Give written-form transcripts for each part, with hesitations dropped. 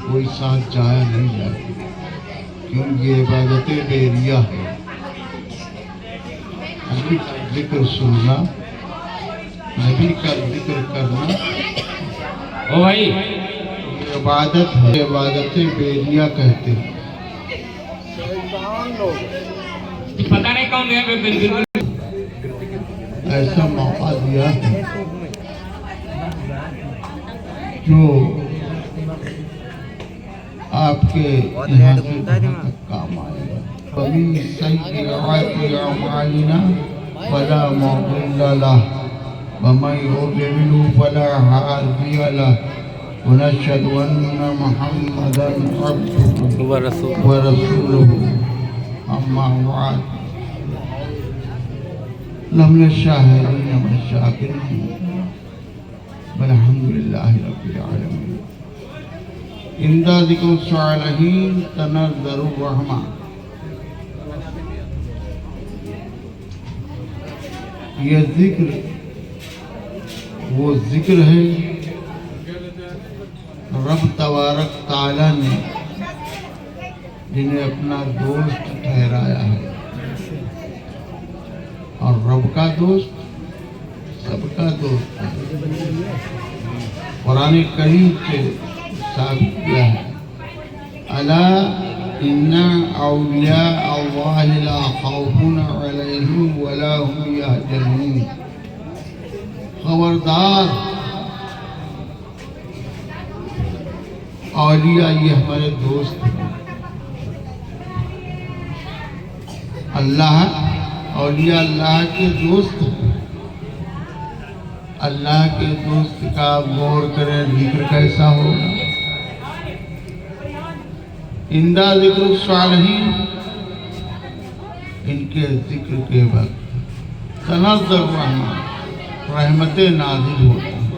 کوئی ساتھ جایا نہیں جائے، کیوں یہ عبادت بیریہ ہے۔ نبی کا ذکر سننا، نبی کا ذکر کرنا او بھائی یہ عبادت ہے، عبادت بیریہ کہتے ہیں۔ پتہ نہیں کون گیا بالکل ایسا موقع دیا ہے جو آپ کے یہاں سے وہاں تک کام آئے گا۔ وَمِن سَيِّئَاتِ أَعْمَالِنَا فَلَا مُضِلَّ لَهُ وَمَن يُضْلِلْ فَلَا هَادِيَ لَهُ وَنَشْهَدُ أَنَّ مُحَمَّدًا عَبْدُهُ وَرَسُولُهُ أَمَّا بَعْدُ لَمِنَ الشَّاهِدِينَ وَالشَّاكِرِينَ وَالْحَمْدُ لِلَّهِ رَبِّ الْعَالَمِينَ۔ عند ذکر الصالحین تنزل الرحمہ۔ یہ ذکر وہ ذکر ہے رب تبارک تعالیٰ نے جنہیں اپنا دوست ٹھہرایا ہے، اور رب کا دوست سب کا دوست ہے۔ قرآن کریم سے ثابت کیا ہے، الا ان اولیاء اللہ لا خوف علیہم ولا هم یحزنون۔ خبردار، اولیاء یہ ہمارے دوست ہیں۔ اللہ، اولیاء اللہ کے دوست ہیں۔ اللہ کے دوست کا غور کریں ذکر کیسا ہوگا۔ اندہ ذکر الصالحین، ان کے ذکر کے وقت تنزل الرحمہ، رحمتیں نازل ہوتی ہیں۔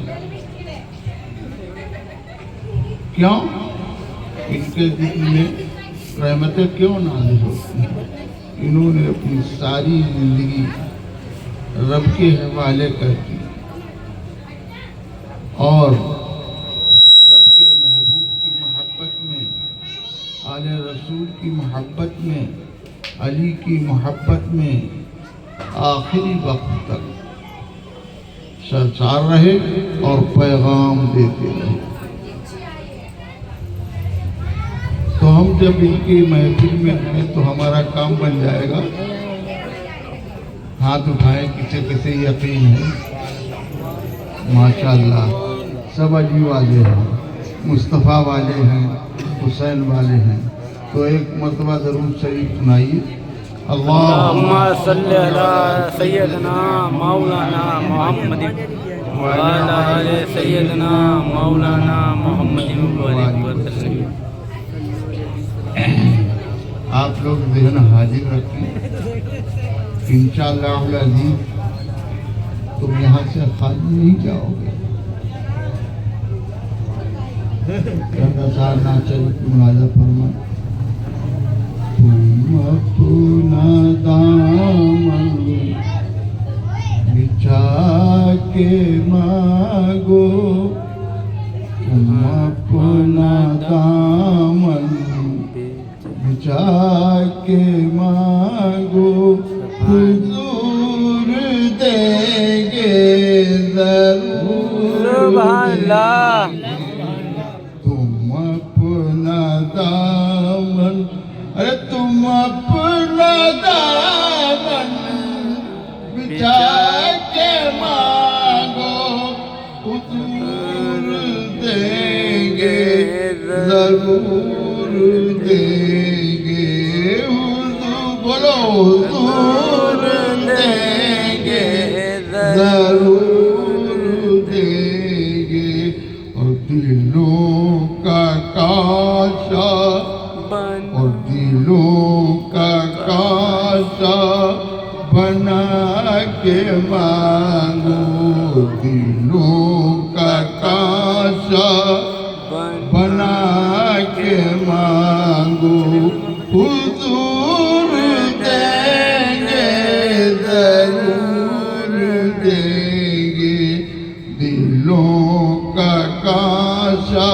کیوں؟ ان کے ذکر میں رحمتیں کیوں نازل ہوتی ہیں؟ انہوں نے اپنی ساری زندگی رب کے حوالے کر دی، اور رب کے محبوب کی محبت میں، آل رسول کی محبت میں، علی کی محبت میں آخری وقت تک سرشار رہے اور پیغام دیتے رہے۔ تو ہم جب ان کی محفل میں ہیں تو ہمارا کام بن جائے گا، ہاتھ اٹھائیں کسے کسے یقین ہے۔ ماشاءاللہ سب علی والے ہیں، مصطفیٰ والے ہیں، حسین والے ہیں، تو ایک مرتبہ ضرور شریف سنائیے۔ اللہم صلی علی سیدنا مولانا محمد وعلی آل سیدنا مولانا محمد وسلم۔ آپ لوگ ذہن حاضر رکھیں، انشاءاللہ العزیز تم یہاں سے خالی نہیں جاؤ گے۔ سارنا شریف ملاحظہ فرما، تم اپنا دامن بچھا کے مانگو، تم اپنا دامن بچھا کے مانگو، حضور دیں گے ضرور اللہ۔ تم اپنا دامن، ارے تم اپنا دامن بچھا کے مانگو، حضور دیں گے ضرور دیں گے، حضور بولو حضور دیں گے ضرور دیں گے۔ اور دلوں کا کاشا، اور دلوں کا کاشا بنا کے مانگو، دلوں کا کاشا بنا کے مانگو، حضور دیں گے ضرور دیں گے، دلوں کا کاشا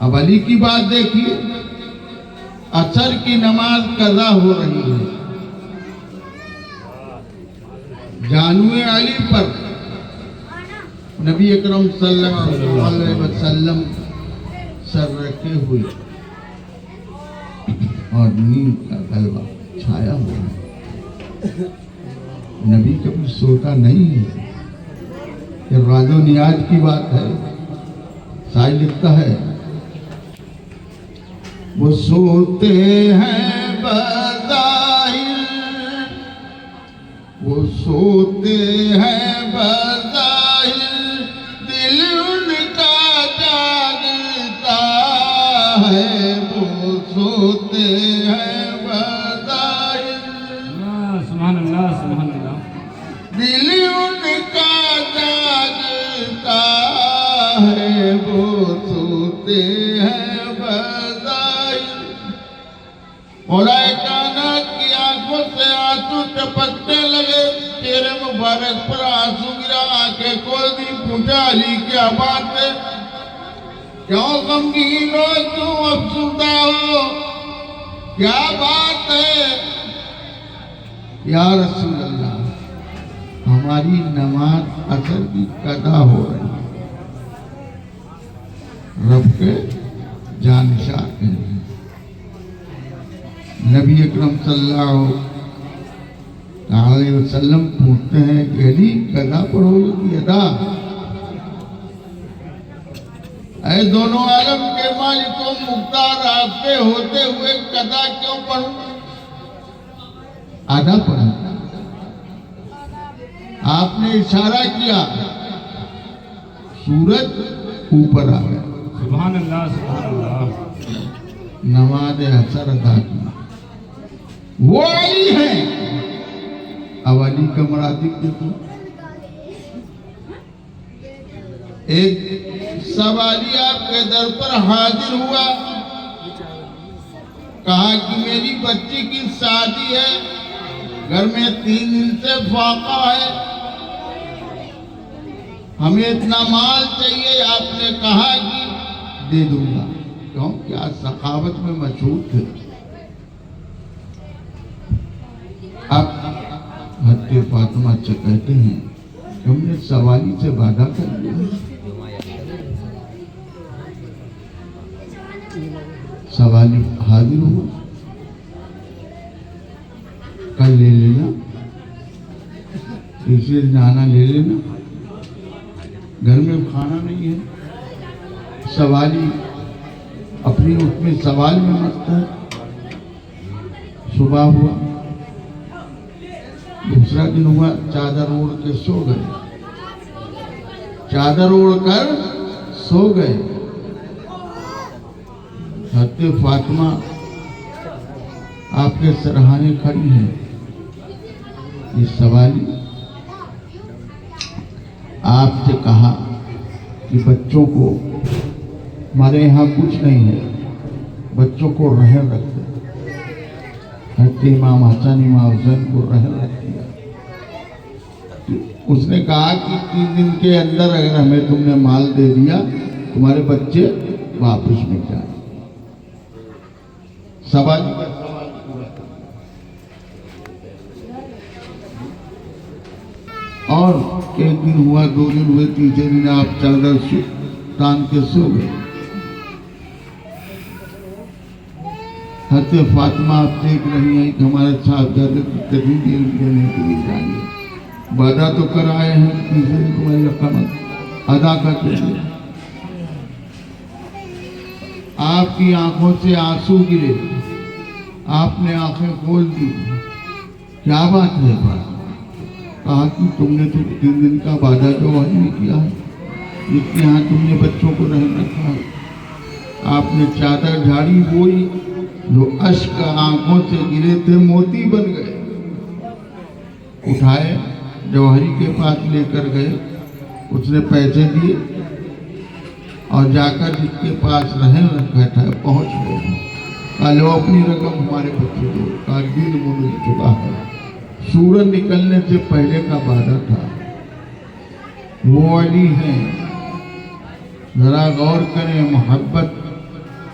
اب علی کی بات دیکھیے، عصر کی نماز قضا ہو رہی ہے، جانوے علی پر نبی اکرم صلی اللہ علیہ وسلم سر رکھے ہوئے اور نیند کا غلبہ چھایا ہوا ہے۔ نبی کبھی سوتا نہیں ہے، یہ راز و نیاز کی بات ہے۔ شاعر لکھتا ہے، وہ سوتے ہیں بظاہر، وہ سوتے ہیں بظاہر، دل ان کا جاگتا ہے، وہ سوتے ہیں بظاہر، سبحان اللہ سبحان اللہ۔ دل ان کا جاگتا ہے، وہ سوتے ہیں بظاہر۔ مولا کائنات کی آنکھوں سے آنسو ٹپکنے لگے، چہرے مبارک پر آنسو گرا، آنکھیں کھول دی، پوچھا علی کیا بات ہے، کیوں غمگین ہو، کیوں افسردہ ہو، کیا بات ہے؟ یا رسول اللہ، ہماری نماز عصر کی قضا ہو رہی ہے، رب کے جانشاہ ہیں۔ نبی اکرم صلی اللہ علیہ وسلم پوچھتے ہیں کہ علی قضا پڑھو گے ادا؟ اے دونوں عالم کے مالک و مختار، آپ کے ہوتے ہوئے قضا کیوں پڑھوں؟ ادا پڑھا۔ آپ نے اشارہ کیا، سورج اوپر آ گیا، سبحان اللہ سبحان اللہ۔ نماز عصر ادا کی، وہ علی ہیں۔ اب علی کا مراتب دیکھو، ایک سوالی آپ کے در پر حاضر ہوا، کہا کہ میری بچی کی شادی ہے، گھر میں 3 دن سے فاقہ ہے، ہمیں اتنا مال چاہیے۔ آپ نے کہا کہ دے دوں گا، کیوں؟ کیا سخاوت میں مشہور تھے۔ اب حضرت فاطمہ سے کہتے ہیں کہ ہم نے سوالی سے وعدہ کر لیا، سوالی حاضر ہوا، کل لے لینا، تیسرے دن آنا لے لینا، گھر میں کھانا نہیں ہے۔ سوالی اپنی اس میں سوال میں مست ہے۔ صبح ہوا، دوسرا دن ہوا، چادر اوڑھ کے سو گئے، چادر اوڑھ کر سو گئے۔ حضرت فاطمہ آپ کے سرہانے کھڑی ہیں، یہ سوالی آپ سے کہا کہ بچوں کو، ہمارے یہاں کچھ نہیں ہے، بچوں کو رحم رکھ دے۔ حضرت امام حسن امام حسین کو رحم رکھ دیا۔ اس نے کہا کہ 3 دن کے اندر اگر ہمیں تم نے مال دے دیا، تمہارے بچے واپس مل جائیں۔ سوال اور ایک دن ہوا، 2 دن ہوئے، تیسرے دن آپ چادر تان کے سو گئے۔ حضرت فاطمہ آپ دیکھ رہی ہیں کہ ہمارے صاحبزادے کی تکلیف دینے کے لیے جائیں گے، وعدہ تو کر آئے ہیں، تیسرے دن تمہاری رقم ادا کر دیں۔ آپ کی آنکھوں سے آنسو گرے، آپ نے آنکھیں کھول دی، کیا بات ہے؟ کہا کہ تم نے تو 3 دن کا وعدہ جو نہیں کیا ہے، جس کے یہاں تم نے بچوں کو رحم رکھا ہے۔ آپ نے چادر جھاڑی، وہی جو اشک آنکھوں سے گرے تھے موتی بن گئے، اٹھائے، جوہری کے پاس لے کر گئے، اس نے پیسے دیے اور جا کر جس کے پاس رہن رکھا تھا پہنچ گئے، کہا لو اپنی رقم ہمارے بچے دو، کہا دن مل چکا ہے، سورج نکلنے سے پہلے کا وعدہ تھا۔ وہ علی ہیں، ذرا غور کریں، محبت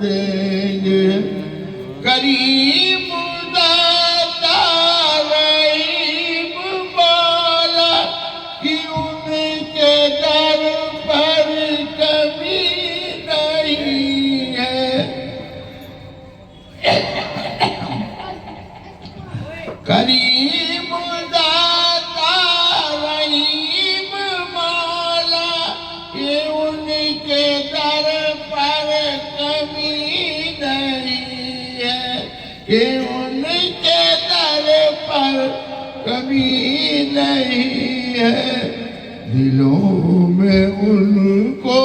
دیں گے کریم داتا رحیم مولا کی ان کے در پر کمی نہیں ہے کریم داتا رحیم مولا یہ ان کے در پر کمی نہیں ہے یہ ان کے در پر کمی نہیں ہے دلوں میں ان کو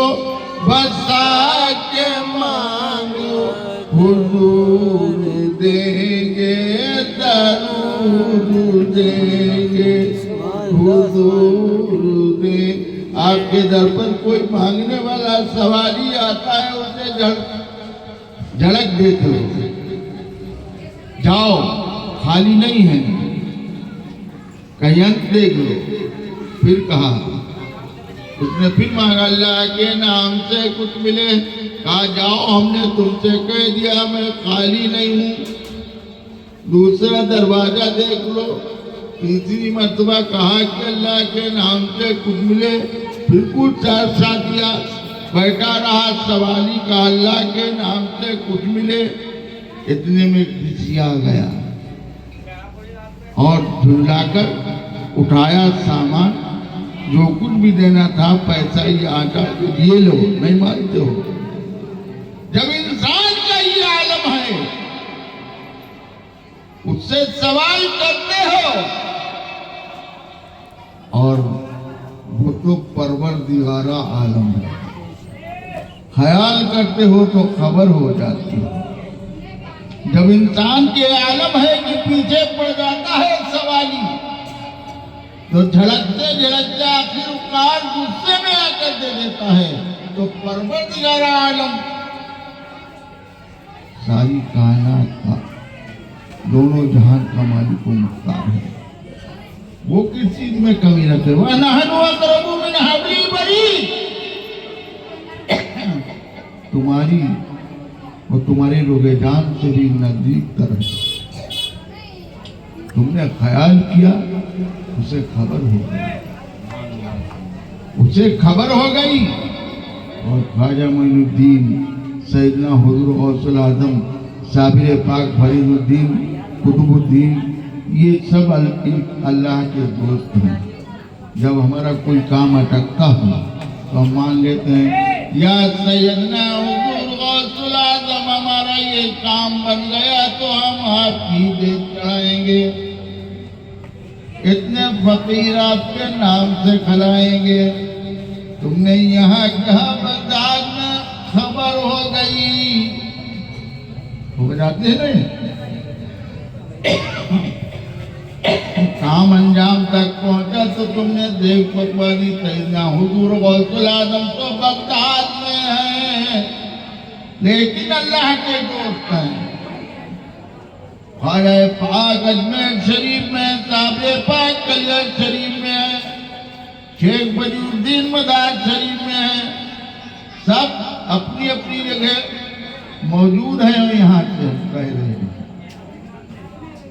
بسا کے مانگو حضور دیں گے ضرور دیں گے حضور دیں آپ کے در پر کوئی مانگنے والا سوالی آتا ہے اسے جھڑک دیتے ہو جاؤ خالی نہیں ہے کہیں انت دیکھ لو پھر کہا اس نے پھر مانگا اللہ کے نام سے کچھ ملے کہا جاؤ ہم نے تم سے کہہ دیا میں خالی نہیں ہوں دوسرا دروازہ دیکھ لو تیسری مرتبہ کہا کہ اللہ کے نام سے کچھ ملے پھر کچھ عرصہ دیا بیٹھا رہا سوالی کا اللہ کے نام سے کچھ ملے اتنے میں کسی آ گیا اور جھلا کر اٹھایا سامان جو کچھ بھی دینا تھا پیسہ ہی آٹا یہ لو نہیں مانتے ہو جب انسان کا یہ عالم ہے اس سے سوال کرتے ہو اور وہ تو پروردگارہ عالم ہے خیال کرتے ہو تو خبر ہو جاتی ہے جب انسان کے عالم ہے کہ پیچھے پڑ جاتا ہے سوالی تو جھڑکتے جھڑکتے آخرکار غصے میں آ کر دے دیتا ہے تو پروردگارہ عالم ساری کائنات کا دونوں جہان کا مالک و مختار ہے وہ کس چیز میں کمی رکھے وَنَحْنُ أَقْرَبُ مِنْ حَبْلِ الْوَرِيدِ تمہاری اور تمہارے روح جان سے بھی نزدیک تر ہے تم نے خیال کیا اسے خبر ہو گئی اور خواجہ معین الدین سیدنا حضور غوث العظم صابر پاک فرید الدین قطب الدین یہ سب اللہ کے دوست ہیں جب ہمارا کوئی کام اٹکتا ہو تو ہم مان لیتے ہیں یا سیدنا حضور غوث العظم ہمارا یہ کام بن گیا تو ہم آپ کی دے چڑھائیں گے اتنے فقیر آپ کے نام سے کھلائیں گے تم نے یہاں کہا بغداد میں خبر ہو گئی ہو جاتے ہیں کام انجام تک پہنچا تو تم نے دیکھ پکوانی سیدنا حضور غوث العظم تو بغداد میں ہیں لیکن اللہ کے دوست ہیں خواجہ پاک اجمیر شریف میں صاحب پاک کلیت شریف میں ہے شیخ ولی الدین مدار شریف میں ہے سب اپنی اپنی جگہ موجود ہیں اور یہاں سے کہہ رہے ہیں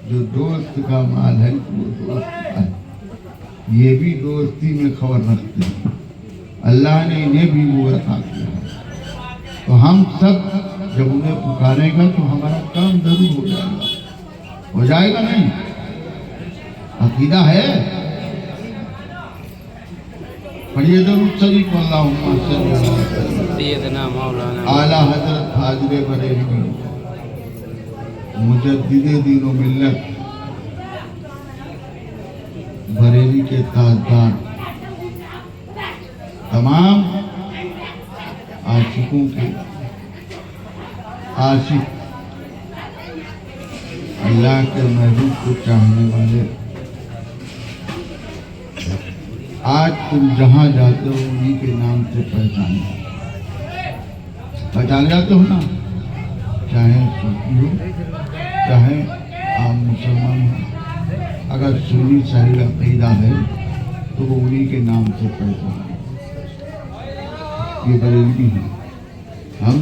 جو دوست کا مال ہے وہ دوست کا ہے یہ بھی دوستی میں خبر رکھتے ہیں اللہ نے انہیں بھی وہ عطا کیا ہے تو ہم سب جب انہیں پکارے گا تو ہمارا کام ضرور ہو جائے گا نہیں عقیدہ ہے پڑھیے درود شریف اللہم صلی اللہ علیہ وسلم سیدنا مولانا اعلیٰ حضرت حاضر بریلوی مجدد دین و ملت بریلی کے تاجدار تمام عاشقوں کے عاشق اللہ کے محبوب کو چاہنے والے آج تم جہاں جاتے ہو انہی کے نام سے پہچان جاتے ہو نا چاہے صوفی ہو چاہے عام مسلمان ہو اگر سنی صحیح عقیدہ ہے تو وہ انہی کے نام سے پہچان یہ بریلوی ہیں ہم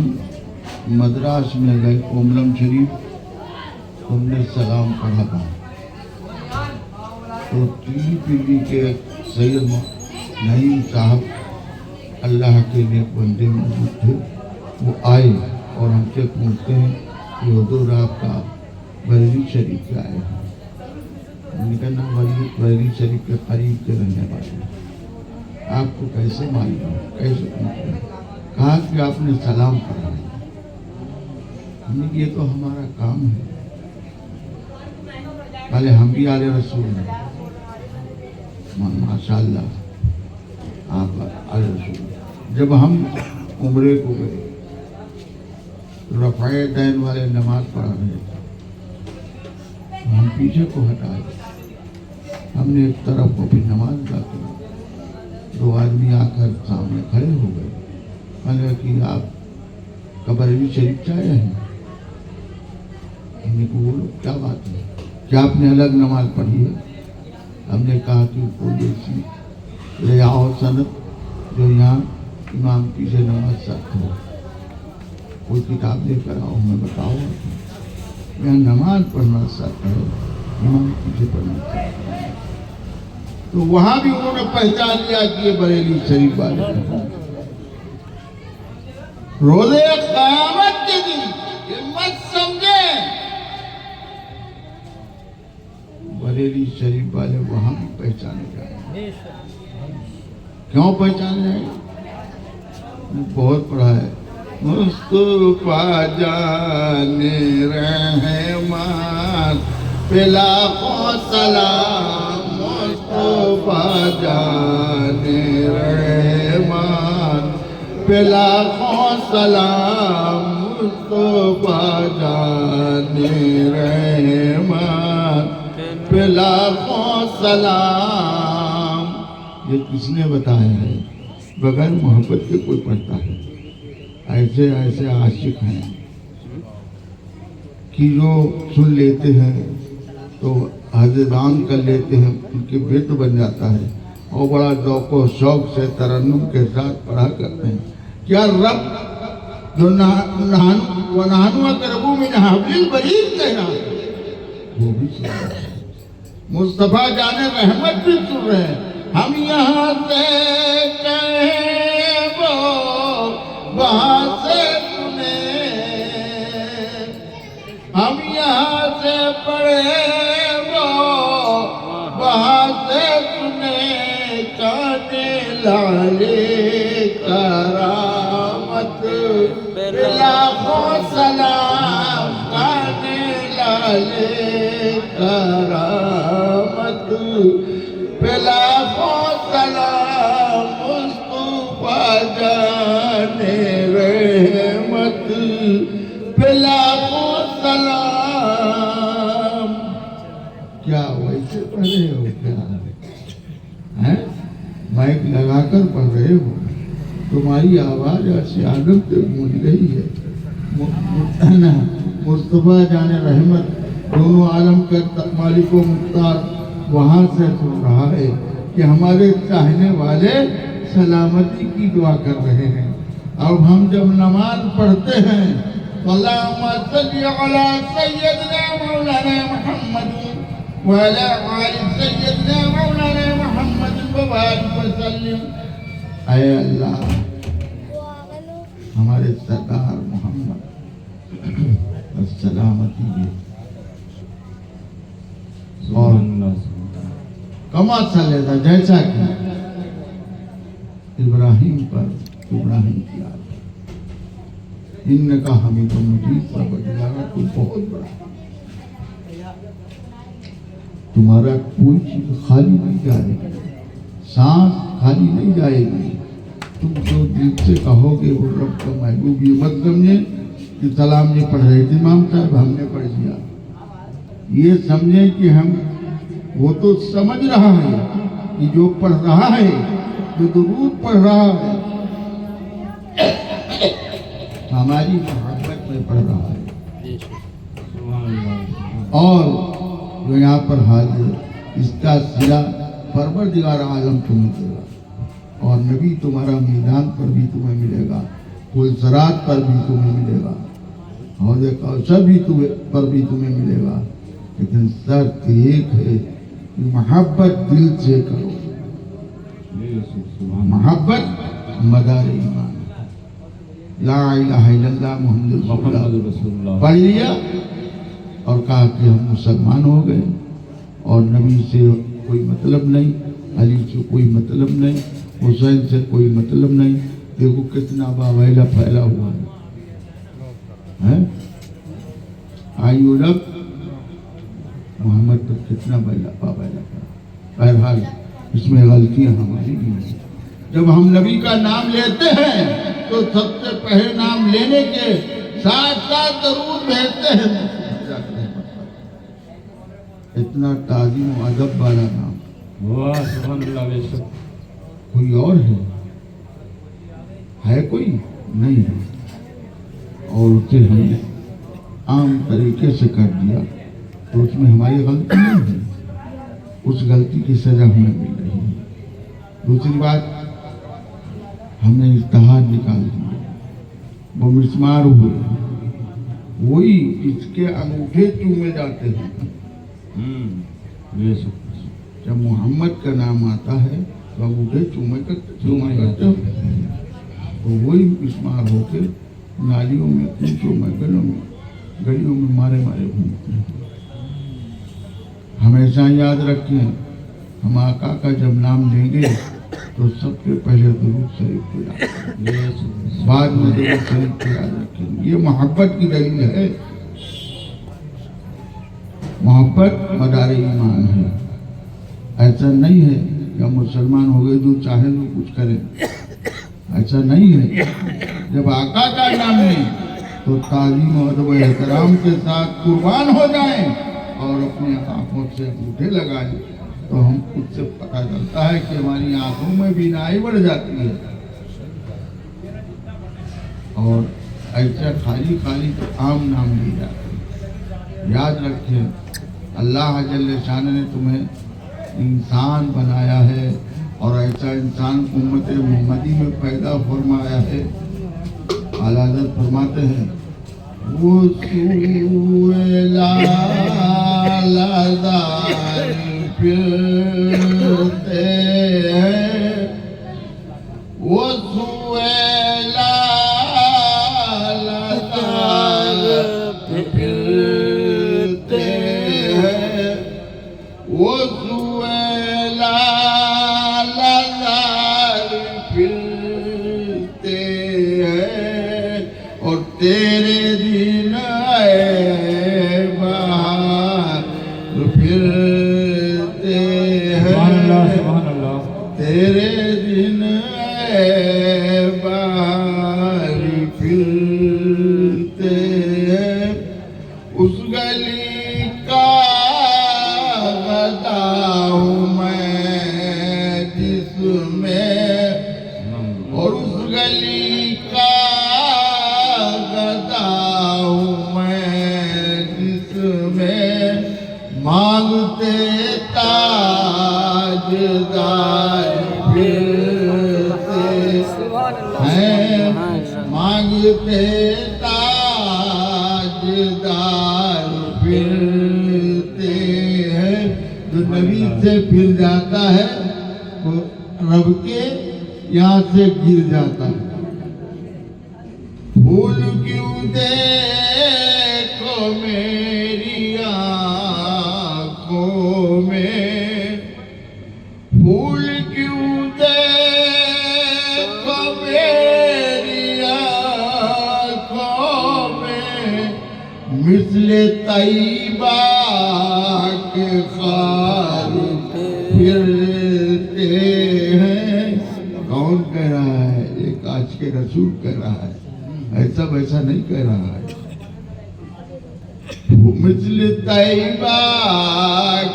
مدراس میں گئے کوملم شریف، تم نے سلام پڑھا تھا تو پلی کے سید نعیم صاحب اللہ کے نیک بندے موجود تھے، وہ آئے اور ہم سے پوچھتے ہیں کہ حضور آپ کا بریلی شریف سے آئے ہیں۔ ہم نے کہا نا بریلی شریف کے قریب کے رہنے والے ہیں، آپ کو کیسے معلوم ہے، کیسے پوچھتے ہیں؟ کہا کہ آپ نے سلام پڑھا ہے۔ ہم نے یہ تو ہمارا کام ہے، پہلے ہم بھی آل رسول ہیں، ماشاء اللہ آپ آل رسول۔ جب ہم عمرے کو گئے رفع دین والے نماز پڑھا رہے تھے، ہم پیچھے کو ہٹائے، ہم نے ایک طرف کو بھی نماز ادا کی، دو آدمی آ کر سامنے کھڑے ہو گئے، کہنے کہ آپ بریلی شریف سے آئے ہیں؟ ہم نے کہا بولو کیا بات ہے، کیا آپ نے الگ نماز پڑھی ہے؟ ہم نے کہا کہ کوئی ایسی لے آؤ سند جو یہاں امام پیچھے نماز ساتھ ہو، کوئی کتاب لے کر آؤ، ہمیں بتاؤ یہاں نماز پڑھنا ساتھ ہے، امام پیچھے پڑھنا ساتھ ہے۔ تو وہاں بھی انہوں نے پہچان لیا کہ یہ بریلی شریف والے ہیں۔ روزے قیامت کے دن یہ مت سمجھے بریلی شریف والے وہاں بھی پہچانے جائیں۔ کیوں پہچانے جائیں؟ بہت پڑھا ہے، مصطفیٰ جان رحمان پہ لاکھوں سلام، مصطفیٰ جان رحمان پہ لاکھوں سلام، مصطفیٰ جان رحمان پہ لاکھوں سلام۔ یہ کس نے بتایا ہے؟ بغیر محبت کے کوئی پڑھتا ہے؟ ایسے ایسے عاشق ہیں کہ جو سن لیتے ہیں تو حضران کر لیتے ہیں، ان کے بیت بن جاتا ہے اور بڑا ذوق و شوق سے ترنم کے ساتھ پڑھا کرتے ہیں۔ کیا رب جو وَنَحْنُ أَقْرَبُ مِنْ حَبْلِ الْوَرِيدِ کہنا وہ بھی سن رہے ہیں، مصطفیٰ جان رحمت بھی سن رہے ہیں۔ ہم یہاں سے کہیں وہ وہاں سے سنیں، ہم یہاں سے پڑھے وہ وہاں سے سنیں، کانے لالے کرامت لاکھوں سلام، کانے لالے کرامت لاکھوں سلام، مصطفیٰ جان رحمت لاکھوں سلام۔ کیا ویسے پڑھ رہے ہو؟ کیا مائک لگا کر پڑھ رہے ہو؟ تمہاری آواز ایسی آدم سے گونج گئی ہے۔ مصطفیٰ جان رحمت دونوں عالم کے مالک و مختار وہاں سے سن رہا ہے کہ ہمارے چاہنے والے سلامتی کی دعا کر رہے ہیں۔ اب ہم جب نماز پڑھتے ہیں اللہم صلی علی سیدنا مولانا محمد وعلی آل سیدنا مولانا محمد وبارک وسلم۔ اے اللہ ہمارے سردار محمد سلامتی دے اور کما صلی تھا جیسا کہ ابراہیم پر ابراہیم کی آدت، انکا حمید مجید پر بجارہ تو بہت بڑا، تمہارا کوئی چیز خالی نہیں جائے گی، سانس خالی نہیں جائے گی۔ تم جو دل سے کہو گے وہ رب کا محبوب، یہ مت سمجھے کہ سلام یہ پڑھ رہے تھے امام صاحب ہم نے پڑھ دیا، یہ سمجھیں کہ ہم وہ تو سمجھ رہا ہے کہ جو پڑھ رہا ہے، جو درود پڑھ رہا ہے ہماری محبت میں پڑھ رہا ہے، اور جو یہاں پر حاضر اس کا صلہ پروردگار عالم تمہیں دے گا، اور نبی تمہارا میدان پر بھی تمہیں ملے گا، پل صراط پر بھی تمہیں ملے گا، حوض کوثر بھی پر بھی تمہیں ملے گا، لیکن شرط ایک ہے کہ محبت دل سے کرو. محبت مدار ایمان. لا الہ الا اللہ محمد رسول اللہ پڑھ لیا اور کہا کہ ہم مسلمان ہو گئے، اور نبی سے کوئی مطلب نہیں، علی سے کوئی مطلب نہیں، حسین سے کوئی مطلب نہیں. دیکھو کتنا باویلا پھیلا ہوا ہے. آئی لب محمد پر کتنا باویلا پھیلا. بہرحال اس میں غلطیاں ہماری بھی ہیں. جب ہم نبی کا نام لیتے ہیں تو سب سے پہلے نام لینے کے ساتھ ساتھ درود بھیجتے ہیں. اتنا تعظیم و ادب والا نام واہ سبحان اللہ. بے شک کوئی اور ہے کوئی نہیں ہے، اور اسے ہم نے عام طریقے سے کر دیا تو اس میں ہماری غلطی نہیں ہے. اس غلطی کی سزا ہمیں مل رہی ہے. دوسری بات، ہم نے اشتہار نکال دیا، وہ مسمار ہوئے، وہی اس کے انگوٹھے چومے جاتے ہیں. بے شک جب محمد کا نام آتا ہے تو انگوٹھے چوما کرتے ہو، تو وہی مسمار ہو کے نالیوں میں، کوچوں میں، گلوں میں، گلیوں میں مارے گھومتے ہیں. ہمیشہ یاد رکھیں، ہم آقا کا جب نام لیں گے تو سب سے پہلے درود شریف کو یاد رکھیں، بعد میں درود شریف کو یاد رکھیں. یہ محبت کی دلیل ہے. محبت مدار ایمان ہے. ایسا نہیں ہے کہ ہم مسلمان ہو گئے جو چاہیں تو کچھ کریں، ایسا نہیں ہے. جب آقا کا نام لیں تو تعظیم و ادب و احترام کے ساتھ قربان ہو جائیں اور اپنے آنکھوں سے انگوٹھے لگائیں تو ہم خود سے پتہ چلتا ہے کہ ہماری آنکھوں میں بینائی بڑھ جاتی ہے. اور ایسا خالی عام نام لی جاتے ہیں. یاد رکھیں، اللہ جل شان نے تمہیں انسان بنایا ہے اور ایسا انسان امت محمدی میں پیدا فرمایا ہے. اعلیٰ حضرت فرماتے ہیں، وہ سوئے لالہدار پھرتے ہیں، وہ سوئے لالہدار پھرتے ہیں، وہ سوئے لالہدار پھرتے ہیں، اور تیرے دن اے بہار پھرتے سبحان اللہ. ہیں، سبحان اللہ. تیرے دن اے بہار پھرتے ہیں. اس گلی کا غدا ہوں میں جس میں، اور اس گلی کا غدا ہوں میں جس میں مانگتے تاجدار پھرتے ہیں، مانگتے تاجدار پھرتے ہیں. جو نبی سے پھر جاتا ہے وہ رب کے یہاں سے گر جاتا ہے. پھول کیوں دیکھو میری آنکھوں میں، پھول کیوں دیکھو میری آنکھوں میں، مثل طیبہ کے خار پھرتے ہیں. کون کہہ رہا ہے؟ ایک آج کے رسول کہہ رہا ہے، ایسا ویسا نہیں کہہ رہا ہے. مثل طیبہ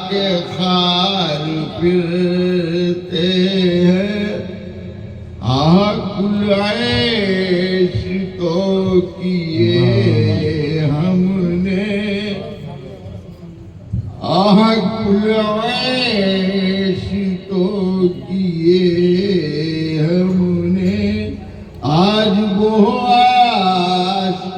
کے خار پھرتے ہیں، کل عیش تو کیے ہم نے، کل عیش تو کیے ہم نے، آج وہ عاشق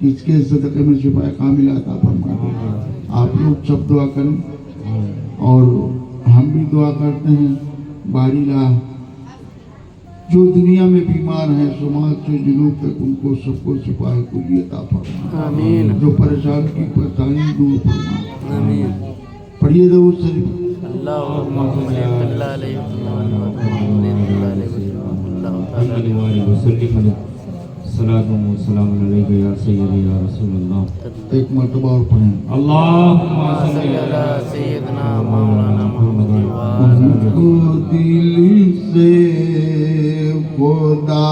اس کے صدقے میں شفا کامل عطا فرما دے. آپ لوگ سب دعا کریں اور ہم بھی دعا کرتے ہیں. باری لا جو دنیا میں بیمار ہیں شمال سے جنوب تک ان کو سب کو شفا کلی عطا فرما. آمین جو پریشان کی پریشانی دور فرما. آمین. پڑھیے درود شریف. اللهم صل عليه وسلم. صلاۃ و سلام علیک یا سیدی یا رسول اللہ. ایک مرتبہ اور پڑھیں. اللہم صل صلی على سيدنا مولانا محمد ان کو دل سے خدا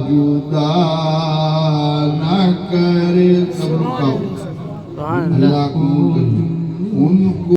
جدا نہ کرے. سب کا سبحان اللہ. اللہ کو ان کو